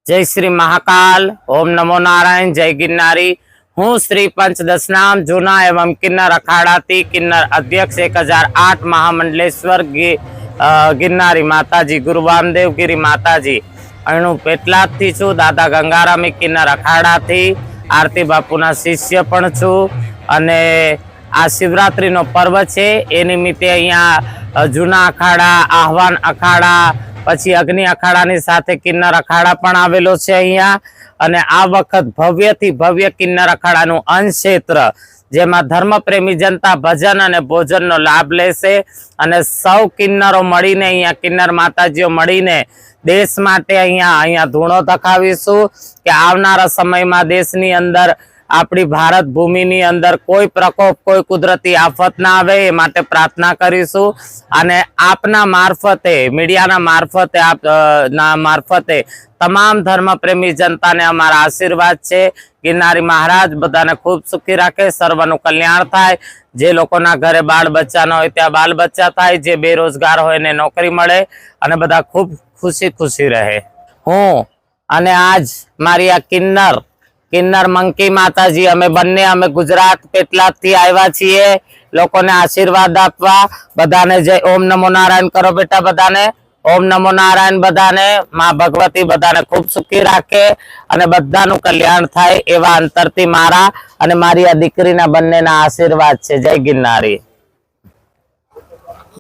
जय श्री महाकाल। ओम नमो नारायण। जय गिरनारी। हूँ श्री पंचदशनाम जूना एवं किन्नर अखाड़ाती किन्नर अध्यक्ष 1008 महामंडलेश्वर गिरनारी माताजी गुरु वामदेव गिरी माताजी अणु पेटलाद थी छू। दादा गंगारामी किन्नर अखाड़ा थी आरती बापूना शिष्य पण छू। अने आ शिवरात्रि नो पर्व छे ए निमित्ते अहींया जूना अखाड़ा आह्वान अखाड़ा पछी अग्नि अखाड़ा साथे किन्नर अखाड़ा पण आवेलो छे अहींया। अने आ वखत भव्य थी भव्य किन्नर अखाड़ानुं अंशक्षेत्र जेमां धर्मप्रेमी जनता भजन अने भोजन नो लाभ लेशे अने सौ किन्नरो मळीने अहींया किन्नर माताजीओ मळीने देश माटे अहींया धूणो धखावीशुं के आवनारा समयमां देशनी अंदर आपणी भारत भूमिनी अंदर कोई प्रकोप कोई कुदरती आफत ना आवे ए माटे प्रार्थना करीशुं। अने आपना मार्फते मीडियाना मार्फते आपना मार्फते तमाम धर्म प्रेमी जनता ने अमारा आशीर्वाद छे। गिरनारी महाराज बधाने खूब सुखी राखे, सर्वनुं कल्याण थाय। जे लोकोना घरे बाळ बच्चा न होय त्या बाल बच्चा थाय, जे बेरोजगार होय ने नौकरी मळे अने बधा खूब खुशी खुशी रहे। हूँ अने आज मारी आ किन्नर मंकी माताजी अमे बंने गुजरात पेटलाद थी आव्या छीए लोकोने आशीर्वाद आपवा। बधाने जय ओम नमो नारायण करो बेटा, बधाने ओम नमो नारायण। बधाने मां भगवती बधाने खूब सुखी राखे अने बधानुं कल्याण थाय एवा अंतरथी मारा अने मारी आ दीकरीना बंनेना आशीर्वाद छे। जय गिरनारी।